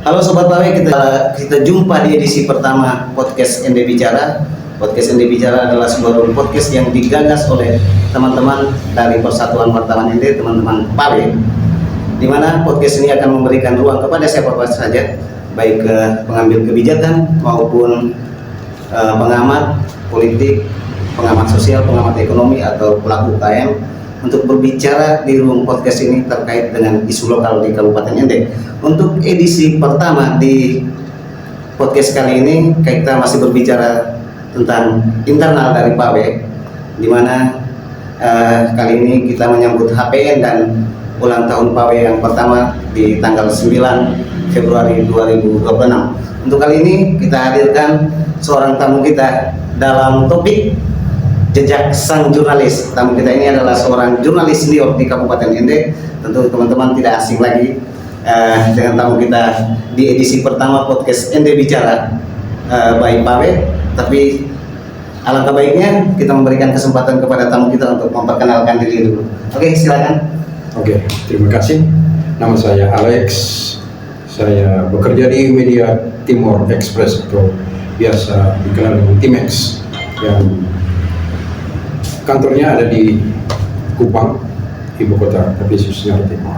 Halo Sobat Pawe, kita jumpa di edisi pertama podcast ND Bicara. Podcast ND Bicara adalah sebuah podcast yang digagas oleh teman-teman dari Persatuan Wartawan ND, teman-teman Pawe, di mana podcast ini akan memberikan ruang kepada siapa saja, baik pengambil kebijakan maupun pengamat politik, pengamat sosial, pengamat ekonomi atau pelaku UKM untuk berbicara di ruang podcast ini terkait dengan isu lokal di Kabupaten Ende. Untuk edisi pertama di podcast kali ini kita masih berbicara tentang internal dari PAWE, di mana kali ini kita menyambut HPN dan ulang tahun PAWE yang pertama di tanggal 9 Februari 2026. Untuk kali ini kita hadirkan seorang tamu kita dalam topik jejak sang jurnalis. Tamu kita ini adalah seorang jurnalis senior di Kabupaten Ende. Tentu teman-teman tidak asing lagi dengan tamu kita di edisi pertama podcast Ende Bicara by PAWE. Tapi alangkah baiknya kita memberikan kesempatan kepada tamu kita untuk memperkenalkan diri dulu. Oke, silakan. Oke, terima kasih. Nama saya Alex. Saya bekerja di Media Timor Express atau biasa dikenal dengan Timex, yang kantornya ada di Kupang, ibu kota Provinsi Sulawesi Timur.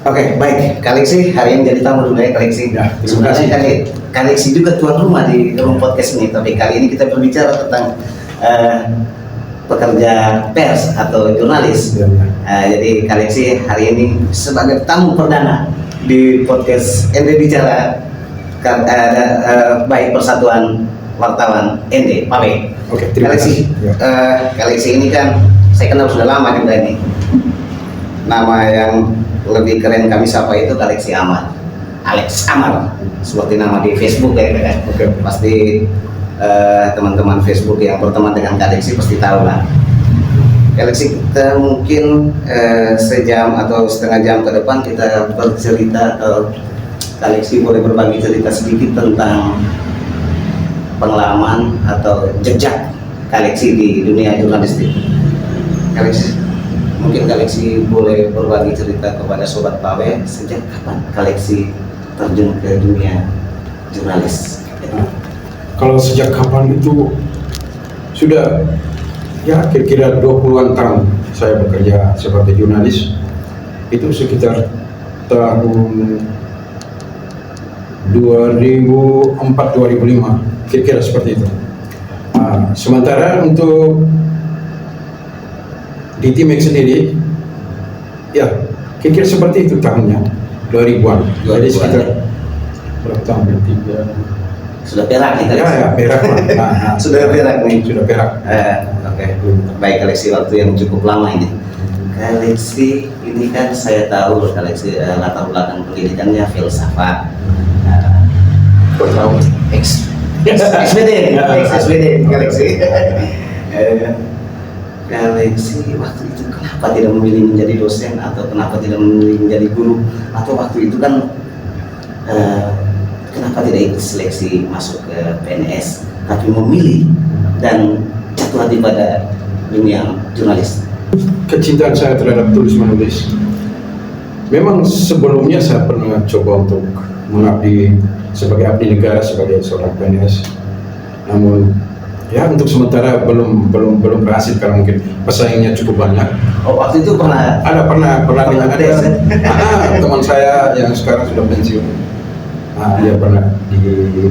Oke, baik. Kaleksi hari ini jadi tamu dulu ya, Kaleksi. Ya, terima Sebenarnya kasih. Kaleksi juga tuan rumah di ruang podcast ini, tapi kali ini kita berbicara tentang pekerja pers atau jurnalis. Ya. Jadi Kaleksi hari ini sebagai tamu perdana di podcast Ende Bicara baik Persatuan Wartawan Ende PAWE. Oke, terima kasih. Ya. Kaleksi ini kan saya kenal sudah lama juga ini. Nama yang lebih keren kami sapa itu Kaleksi Amar, Alex Amar, seperti nama di Facebook ya kan. Oke. Pasti teman-teman Facebook yang berteman dengan Kaleksi pasti tahu lah. Kaleksi, kita mungkin sejam atau setengah jam ke depan kita bercerita, atau Kaleksi boleh berbagi cerita sedikit tentang pengalaman atau jejak Kaleksi di dunia jurnalistik. Kaleksi, mungkin Kaleksi boleh berbagi cerita kepada Sobat PAWE, sejak kapan Kaleksi terjun ke dunia jurnalis? Nah, kalau sejak kapan itu sudah ya kira-kira 20-an tahun saya bekerja sebagai jurnalis. Itu sekitar tahun 2004-2005, kira-kira seperti itu. Sementara untuk di Timex sendiri, ya kira-kira seperti itu tahunnya, 2000-an. Jadi sekitar berapa tahun? Sudah perak nih Kaleksi? Ya, perak lah. Sudah perak nih? Sudah perak. Oke. Baik Kaleksi, waktu yang cukup lama ini. Kaleksi ini kan saya tahu Kaleksi latar belakang pendidikannya filsafat. Tahu. SBD Kaleksi. Kaleksi waktu itu kenapa tidak memilih menjadi dosen, atau kenapa tidak memilih menjadi guru, atau waktu itu kan kenapa tidak ikut seleksi masuk ke PNS tapi memilih dan jatuh hati pada dunia jurnalis? Kecintaan saya terhadap tulis menulis. Memang sebelumnya saya pernah coba untuk mengabdi sebagai abdi negara, sebagai seorang PNS. Namun ya untuk sementara belum berhasil, karena mungkin pesaingnya cukup banyak. Oh, waktu itu pernah dengan ada teman saya yang sekarang sudah pensiun. Dia pernah di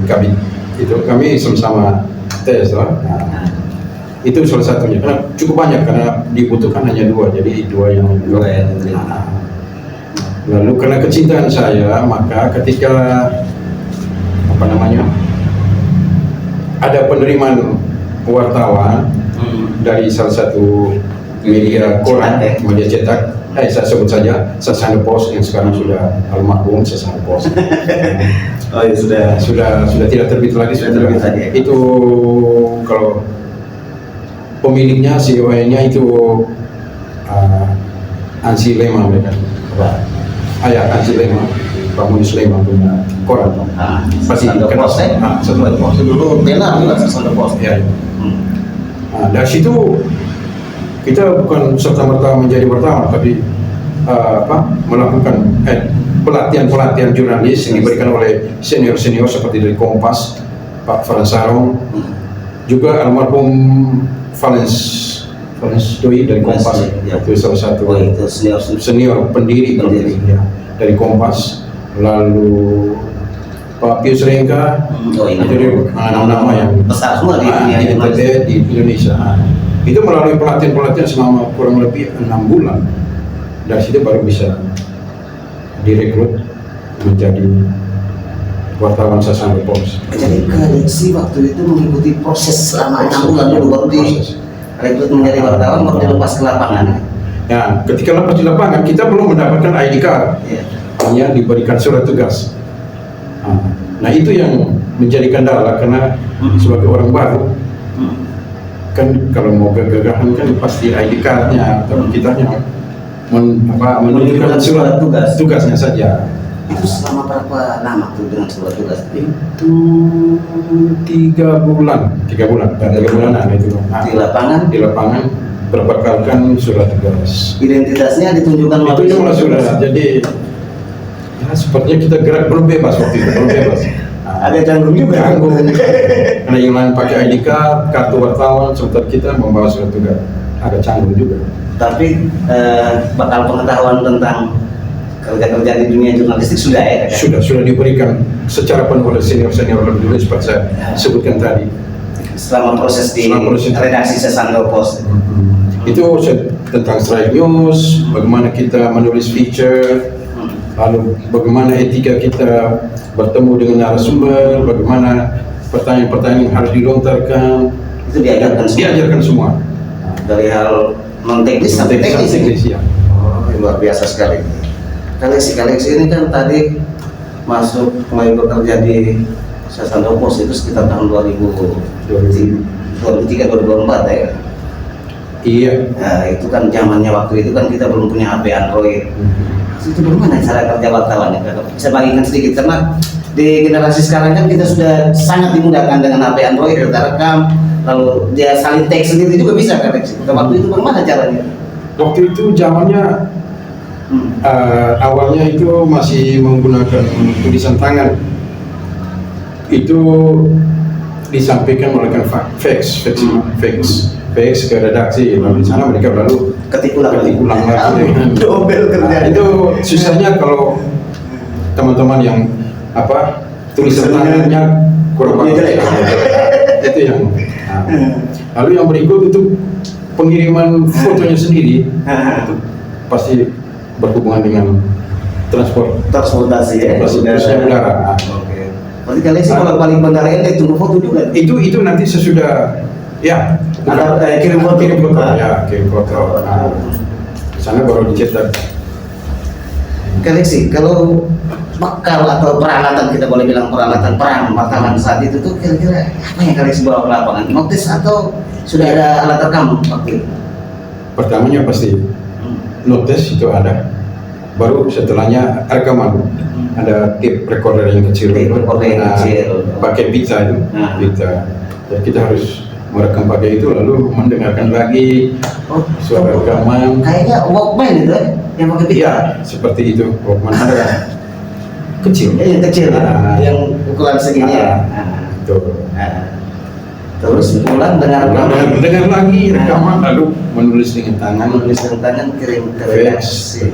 kabin. Itu kami sama-sama tes lah. Itu salah satunya. Karena cukup banyak, karena dibutuhkan hanya dua, jadi dua yang lalu karena kecintaan saya, maka ketika ada penerimaan wartawan dari salah satu media koran, media cetak, saya sebut saja Sasana Pos, yang sekarang sudah almarhum Sasana Pos. Oh ya, sudah tidak terbit lagi. Itu kalau pemiliknya, CEO-nya itu Ansi Lema, mereka. Ansi Lema, Pak Munis Lema punya koran. Pasti kenal saya. Sasana Pos dulu benar juga Sasana Pos. Ya. Dari situ kita bukan serta-merta menjadi wartawan, tapi melakukan pelatihan jurnalis yang diberikan oleh senior-senior seperti dari Kompas, Pak Frans Sarong, juga almarhum Valens Doi dari Kompas, ya. itu salah satu itu senior pendiri ya, dari Kompas. Lalu Pak Pius Rengka, itu nama-nama yang besar semua di dunia di Indonesia. Itu melalui pelatihan selama kurang lebih 6 bulan. Dari situ baru bisa direkrut menjadi wartawan Sasando Post. Jadi Kaleksi waktu itu mengikuti proses selama 6 bulan dulu baru direkrut menjadi wartawan, baru dilepas ke lapangan. Ya, ketika lepas di lapangan kita belum mendapatkan ID card, hanya diberikan surat tugas. Nah itu yang menjadi kendala karena sebagai orang baru kan kalau mau gagahan kan pasti ID cardnya atau kitanya menunjukkan surat tugasnya saja. Itu selama berapa lama tuh dengan surat tugas? Itu 3 bulanan itu. Di lapangan berbekalkan surat tugas. Identitasnya ditunjukkan Itu cuma surat. Jadi ya, sepertinya kita gerak belum bebas waktu itu, belum bebas. Agak canggung juga. Karena yang lain pakai ID card, kartu wartawan, sementara kita membawa surat tugas. Agak canggung juga. Tapi bakal pengetahuan tentang kerja-kerja di dunia jurnalistik sudah ya? Sudah diberikan secara penuh oleh senior-senior dulu seperti saya sebutkan tadi. Selama proses di redaksi Sasando Post. Itu tentang strike news, bagaimana kita menulis feature, lalu bagaimana etika kita bertemu dengan narasumber, bagaimana pertanyaan-pertanyaan yang harus dilontarkan. Itu diajarkan semua. Dari hal non teknis sampai teknis. Ya. Oh, luar biasa sekali. Kaleksi ini kan tadi masuk mulai bekerja di Sasando Post itu sekitar tahun 2003-2004 ya. Iya. Nah, itu kan zamannya waktu itu kan kita belum punya HP Android. Itu bagaimana cara kerja wartawan ya? Bisa bagikan sedikit karena di generasi sekarang kan kita sudah sangat dimudahkan dengan HP Android, kita rekam, lalu dia salin teks sendiri juga bisa kan? Waktu itu bagaimana caranya? Waktu itu zamannya awalnya itu masih menggunakan tulisan tangan. Itu disampaikan menggunakan fax ke redaksi, lalu di sana mereka lalu ketik ulang lagi. Dobel kerja. Itu susahnya kalau teman-teman yang tulisan tangannya kurang bagus. Itu yang. Lalu yang berikut itu pengiriman fotonya sendiri, itu pasti berhubungan dengan transportasi ya. Udara. Oke. Berarti kalian sih kalau paling bandara ini tunggu foto juga. Itu nanti sesudah ya kirim foto. Ya, kirim foto. Di sana baru dicetak. Kaleksi, kalau bekal atau peralatan, kita boleh bilang peralatan perang wartawan saat itu tuh kira-kira apa yang Kaleksi bawa ke lapangan? Notis atau sudah ada alat rekam waktu itu? Pertamanya pasti notis itu ada, baru setelahnya rekaman. Ada tape recorder yang kecil, pakai pizza itu, pizza. Jadi kita harus merekam pakai itu lalu mendengarkan lagi suara rekaman. Kayaknya Walkman itu yang pakai pizza. Iya, seperti itu. Walkman ada kecil. Yang kecil, yang ukuran segini ya. Terus pulang dengar lagi rekaman, lalu menulis dengan tangan, kirim ke redaksi.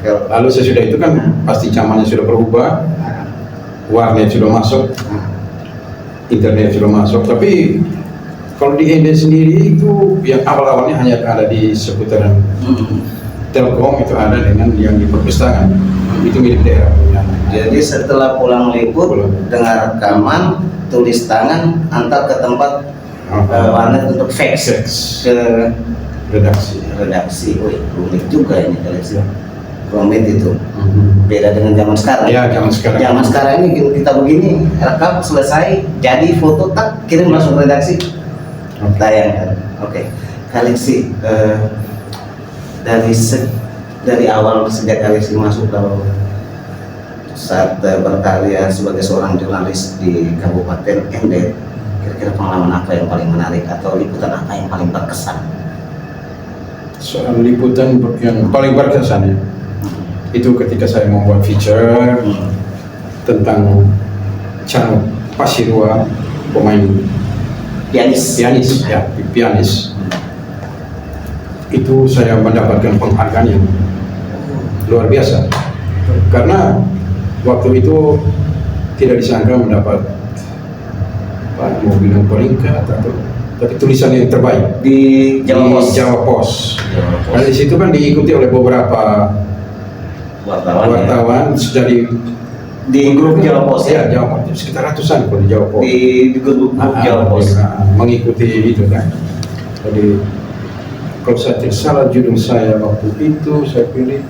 Lalu sesudah itu kan pasti zamannya sudah berubah, warnet sudah masuk, internet sudah masuk. Tapi kalau di ND sendiri itu yang awal-awalnya hanya ada di seputaran Telkom, itu ada dengan yang di perpustakaan, itu milik daerah. Jadi setelah pulang libur dengan rekaman, tulis tangan, antar ke tempat warnet untuk fax ke redaksi. Wih, rumit juga ini Kaleksi. Rumit itu. Beda dengan zaman sekarang. Ya, zaman sekarang ini kita begini, rekam selesai, jadi foto tak kirim langsung redaksi. Tayang. Oke. Kaleksi dari awal sejak Kaleksi masuk kalau saat berkarya sebagai seorang jurnalis di Kabupaten Ende, kira-kira pengalaman apa yang paling menarik atau liputan apa yang paling berkesan? Soal liputan yang paling berkesan ya, itu ketika saya membuat feature tentang Chano Pasirua, pemain pianis, itu saya mendapatkan penghargaan yang luar biasa karena waktu itu tidak disangka mendapat mau bilang peringkat atau tapi tulisan yang terbaik di Jawa Pos. Nah, di situ kan diikuti oleh beberapa wartawan dari di grup Jawa Pos ya, Jawa Pos sekitar ratusan kalau di Jawa Pos. Di grup Jawa Pos mengikuti itu kan. Jadi kalau saya tidak salah judul saya waktu itu saya pilih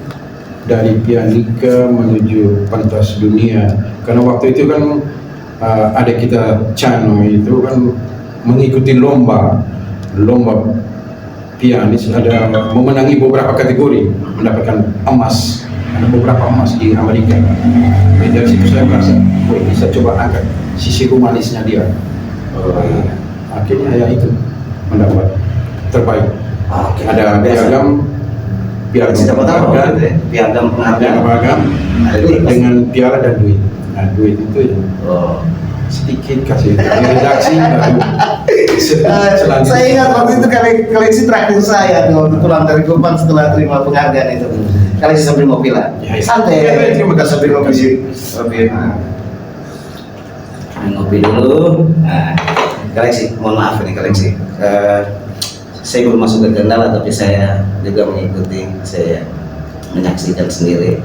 dari pianika menuju pentas dunia karena waktu itu kan ada kita Chano itu kan mengikuti lomba pianis, ada memenangi beberapa kategori, mendapatkan emas, ada beberapa emas di Amerika. Dari situ saya merasa, bisa coba angkat sisi humanisnya dia. Akhirnya ya itu mendapat terbaik. Ada piagam penghargaan dengan piala dan duit. Nah, duit itu ya. Sedikit kasih redaksi selanjutnya. Saya ingat waktu itu koleksi terakhir saya tuh pulang dari Kupang setelah terima penghargaan itu koleksi sambil ngopi lah santai kita sambil ngopi ngopi dulu. Nah, koleksi mohon maaf ini koleksi saya belum masuk ke kendala tapi saya juga mengikuti, saya menyaksikan sendiri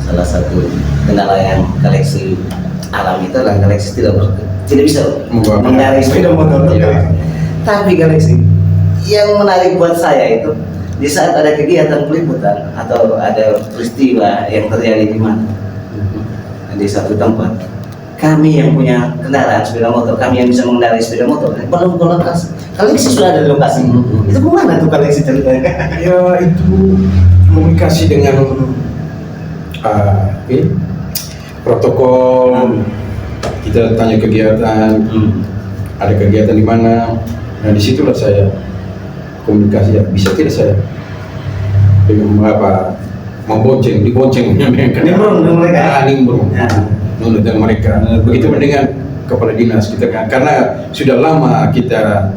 salah satu kendala yang koleksi alam itu adalah koleksi tidak bisa mengendarai sepeda motor. Tapi koleksi yang menarik buat saya itu di saat ada kegiatan peliputan atau ada peristiwa yang terjadi di mana di satu tempat, kami yang punya kendaraan sepeda motor, kami yang bisa mengendarai sepeda motor belum ke lokasi. Koleksi sudah ada di lokasi. Itu kemana tuh koleksi ceritanya? Ya itu komunikasi dengan protokol, kita tanya kegiatan, ada kegiatan di mana, nah disitulah saya komunikasi ya bisa tidak saya dengan dibonceng nimbrung dengan mereka, begitu dengan kepala dinas kita kan, karena sudah lama kita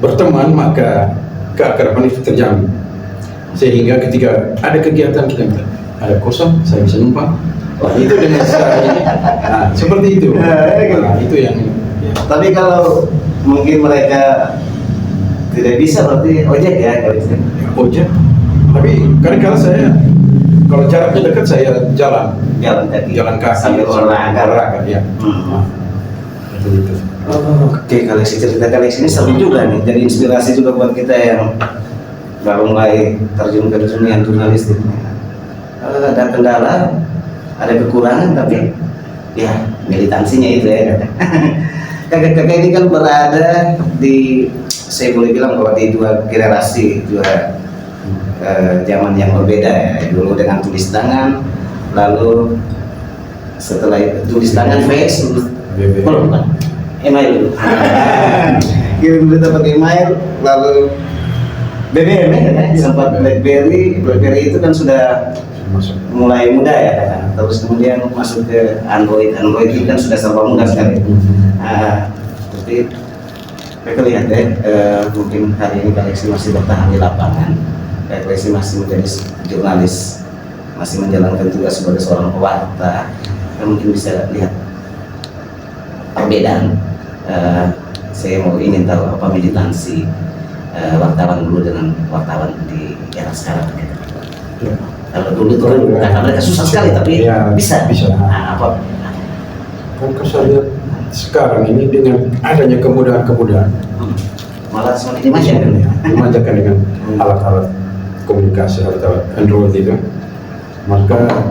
berteman maka keakraban itu terjamin, sehingga ketika ada kegiatan kita ada kosong saya bisa numpang. Itu dengan cara ini, nah, seperti itu. Itu yang. Ya. Tapi kalau mungkin mereka tidak bisa berarti ojek ya kalau itu. Ojek. Tapi kadang-kadang saya kalau jaraknya dekat saya jalan kaki sambil olahraga. Ya. Itu. Oke, koleksi cerita koleksi ini seru juga nih. Jadi inspirasi juga buat kita yang baru mulai terjun ke dunia jurnalistik. Ada kendala, ada kekurangan, tapi ya militansinya itu ya. Kakak-kakak ini kan berada di, saya boleh bilang bahwa di dua generasi, dua zaman yang berbeda ya. Dulu dengan tulis tangan, lalu setelah itu tulis tangan fax, belum kan? Email dulu. Kirim berita pakai email, lalu BBM ya, sempat BlackBerry itu kan sudah mulai muda ya kan. Terus kemudian masuk ke Android itu kan sudah serba mudah sekali. Tapi mereka lihat ya, mungkin hari ini koleksi masih bertahan di lapangan, koleksi masih menjadi jurnalis, masih menjalankan tugas sebagai seorang pewarta. Kita mungkin bisa lihat perbedaan. Saya mau ingin tahu apa militansi wartawan dulu dengan wartawan di era sekarang gitu. Ya. Kalau dulu tuh karena mereka susah sekali tapi ya, bisa. Nah, apa? Kan saya lihat sekarang ini dengan adanya kemudahan-kemudahan, malah semakin dimanjakan dengan alat-alat komunikasi, alat-alat Android itu, maka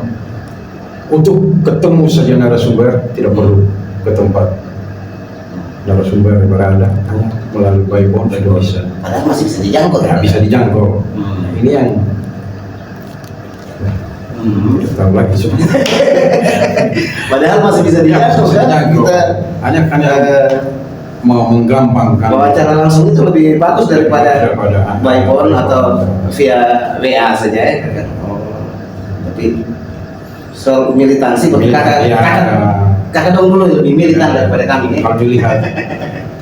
untuk ketemu saja narasumber tidak perlu ke tempat narasumber berada, melalui by phone dan bisa. Padahal masih bisa dijangkau ya, bisa dijangkau. Ini yang tahu lagi sebenarnya. Padahal masih bisa dijangkau kan? Kita hanya mau menggampangkan. Wawancara langsung itu lebih bagus daripada by phone atau via WA saja ya kan. Tapi soal militansi, kakak dong dulu lebih militan daripada kami. Kalau dilihat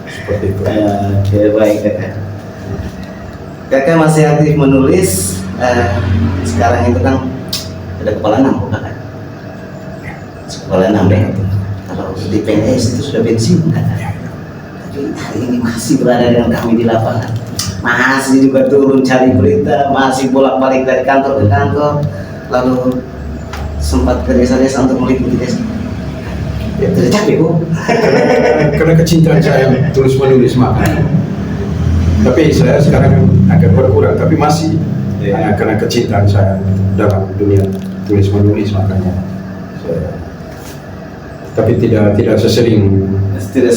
seperti itu. Oke, baik kakak. Kakak masih aktif menulis. Sekarang itu kan ada kepala 6 kok kakak. Kepala 6 ya. Kalau di PNS itu sudah pensiun kakak. Tapi hari ini masih berada dengan kami di lapangan. Masih juga turun cari berita, masih bolak-balik dari kantor ke kantor, lalu sempat ke desa-desa untuk meliputi desa. Ya, tidak capek kok. Karena kecintaan saya tulis menulis makanya. Tapi saya sekarang agak berkurang, tapi masih karena kecintaan saya dalam dunia tulis menulis makanya. Tapi tidak sesering, tidak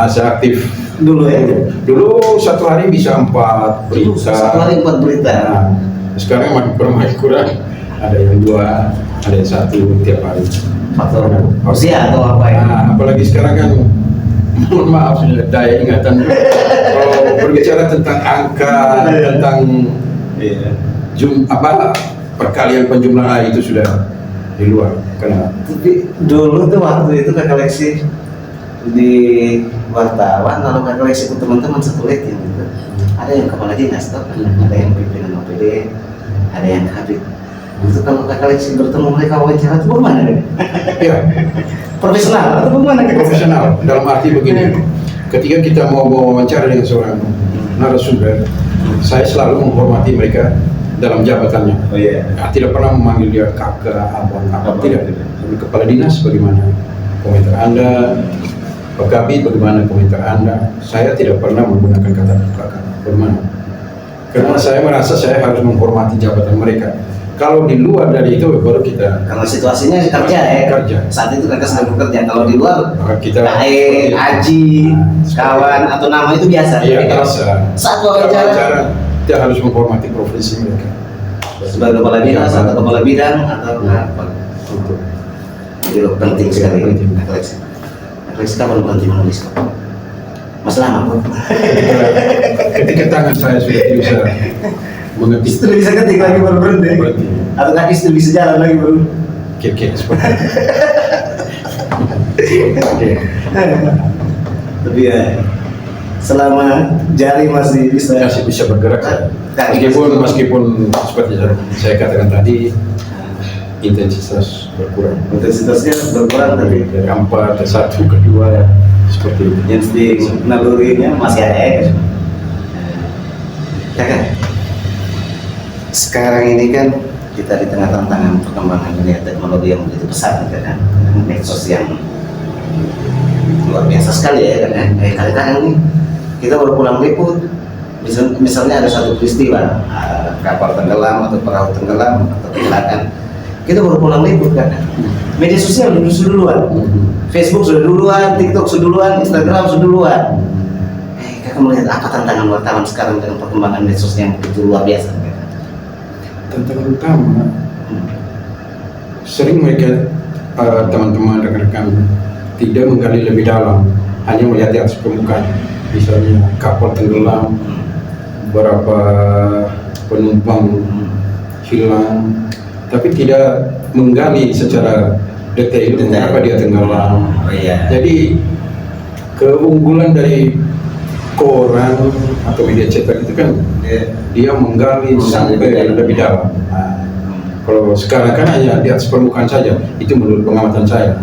seaktif dulu ya. Dulu satu hari bisa 4 berita. Satu hari 4 berita. Nah, sekarang makin kurang. Ada yang 2, ada yang 1 tiap hari. Faktor usia atau apa ya? Nah, apalagi sekarang kan, mohon maaf sudah daya ingatan. Kalau berbicara tentang angka, tentang perkalian penjumlahan itu sudah di luar. Karena Tapi dulu tuh waktu itu kakak leksi di wartawan, lalu kakak leksi ke teman-teman satu leting gitu. Ada yang kepala dinas, ada yang pimpinan OPD, ada yang kabit. Itu kalau kakak leksi bertemu mereka wawancara itu bagaimana? ya, Profesional atau bagaimana? profesional dalam arti begini. Ketika kita mau wawancara dengan seorang narasumber, saya selalu menghormati mereka dalam jabatannya. Oh iya. Nah, tidak pernah memanggil dia kakak, abang, apa tidak. Kepala dinas bagaimana komentar Anda, Pak Kabit bagaimana komentar Anda. Saya tidak pernah menggunakan kata kakak, bagaimana? Karena saya merasa saya harus menghormati jabatan mereka. Kalau di luar dari itu baru kita, Karena situasinya kerja ya. Kerja. Saat itu kakak sedang bekerja. Kalau di luar kita Aji, kawan atau nama itu biasa. Iya, Tapi kalau biasa. saat wawancara kita harus menghormati profesi mereka. sebagai kepala dinas atau kepala bidang atau apa. Untuk Itu penting sekali. Penting. Refleksi kapan berhenti menulis? Mas lama kok. ketika tangan saya sudah tidak bisa mengetik, Istri bisa ketik lagi baru berhenti. Berhenti. Atau kaki istri bisa jalan lagi baru. kira-kira seperti itu. Oke. Tapi ya selama jari masih bisa bergerak. Meskipun seperti saya katakan tadi, intensitas berkurang. intensitasnya berkurang tapi Dari 4 ke 1 ke 2 seperti itu. insting nalurinya masih ada ya. Kakak, sekarang ini kan kita di tengah tantangan perkembangan dunia teknologi yang begitu pesat kan, medsos yang luar biasa sekali ya kan. Kadang-kadang nih kita baru pulang liput, misalnya ada satu peristiwa kapal tenggelam atau perahu tenggelam atau kecelakaan, kita baru pulang liput kan. Media sosial sudah duluan, Facebook sudah duluan, TikTok sudah duluan, Instagram sudah duluan. Kakak melihat apa tantangan wartawan sekarang dengan perkembangan medsos yang begitu luar biasa? Tantangan utama sering mereka teman-teman rekan-rekan tidak menggali lebih dalam, hanya melihat di atas permukaan. Misalnya kapal tenggelam, berapa penumpang hilang, tapi tidak menggali secara detail mengapa dia tenggelam. Oh, iya. Jadi keunggulan dari koran atau media cetak itu kan dia menggali sampai lebih dalam. Nah, kalau sekarang kan hanya di atas permukaan saja, itu menurut pengamatan saya.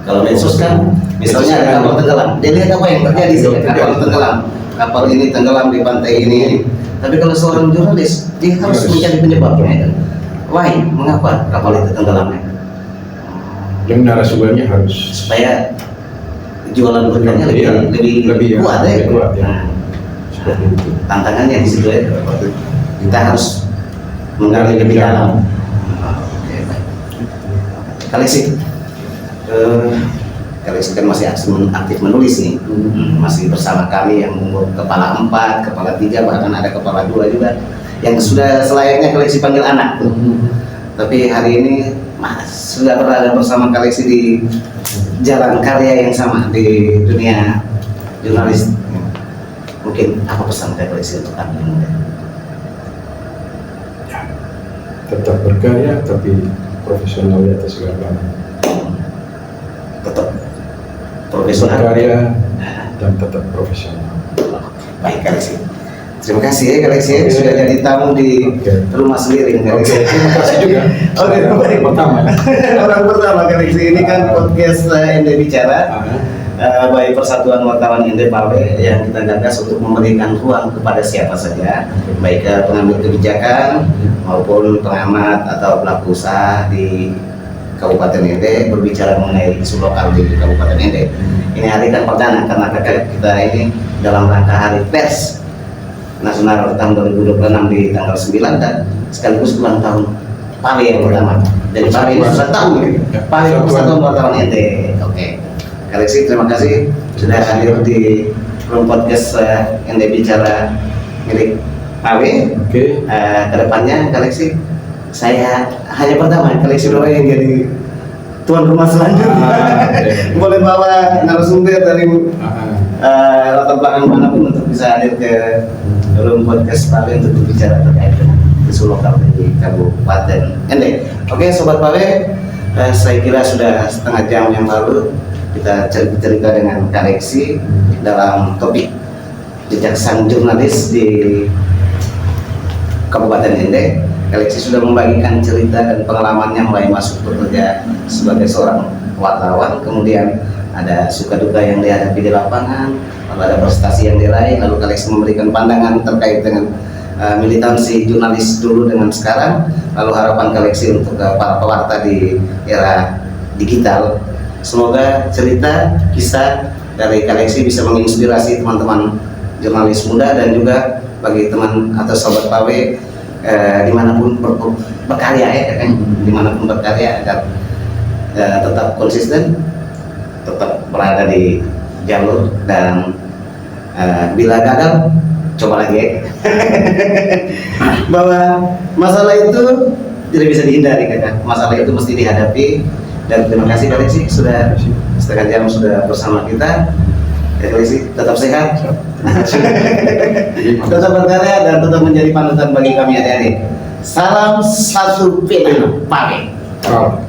Kalau medsos kan, misalnya ada kapal tenggelam, dia lihat apa yang terjadi sih, kapal tenggelam, kapal ini tenggelam di pantai ini. Tapi kalau seorang jurnalis, dia harus mencari penyebabnya. Why? Mengapa kapal itu tenggelam? Dan narasumbernya harus Supaya jualan beritanya lebih kuat ya. lebih kuat, ya. Seperti itu. Tantangannya di situ ya. Kita harus menggali lebih dalam. Oke, baik. Kali sih. Kali kan masih aktif menulis nih, masih bersama kami yang umur kepala 4, kepala 3, bahkan ada kepala 2 juga yang sudah selayaknya koleksi panggil anak. Tapi hari ini sudah berada bersama koleksi di jalan karya yang sama di dunia jurnalis. Mungkin apa pesan koleksi untuk kami yang muda? Ya, tetap berkarya tapi profesional di atas segala-galanya. Tetap profesional. Berkarya dan tetap profesional. Baik Galaxy. Terima kasih ya Galaxy Oke. sudah jadi tamu di rumah sendiri Galaxy. Terima kasih juga. Oke, baik. Pertama. Orang pertama Galaxy ini kan podcast Ende Bicara. Baik Persatuan Wartawan Ende Pawe yang kita gagas untuk memberikan ruang kepada siapa saja, baik pengambil kebijakan maupun pengamat atau pelaku usaha di Kabupaten Ende berbicara mengenai isu lokal di Kabupaten Ende. Ini hari kan perdana karena kita ini dalam rangka Hari Pers Nasional tahun 2026 di tanggal 9 dan sekaligus ulang tahun Pawe yang pertama. Jadi Pawe ini sudah tahu ya, Pawe Persatuan Wartawan Ende. Oke. Galaxy, terima kasih sudah hadir di room podcast Ende Bicara milik Pawe. Oke. Kedepannya Galaxy, saya hanya pertama Galaxy Roy yang jadi tuan rumah selanjutnya. Boleh bawa narasumber dari latar belakang manapun untuk bisa hadir ke room podcast Pawe untuk berbicara terkait dengan isu lokal di Kabupaten Ende. Oke, Sobat Pawe, saya kira sudah setengah jam yang lalu kita cerita dengan Galaxy dalam topik jejak sang jurnalis di Kabupaten Ende. Galaxy sudah membagikan cerita dan pengalamannya mulai masuk bekerja sebagai seorang wartawan, kemudian ada suka duka yang dihadapi di lapangan, lalu ada prestasi yang diraih, lalu Galaxy memberikan pandangan terkait dengan militansi jurnalis dulu dengan sekarang, lalu harapan Galaxy untuk para pewarta di era digital. Semoga cerita kisah dari Galaxy bisa menginspirasi teman-teman jurnalis muda dan juga bagi teman atau sobat Pawe dimanapun berkarya ya, dimanapun berkarya agar tetap konsisten, tetap berada di jalur dan bila gagal coba lagi ya. Bahwa masalah itu tidak bisa dihindari kakak, masalah itu mesti dihadapi. Dan terima kasih Galaxy sudah setengah jam sudah bersama kita. Galaxy tetap sehat, tetap berkarya dan tetap menjadi panutan bagi kami adik-adik. Salam satu Pawe. Wow.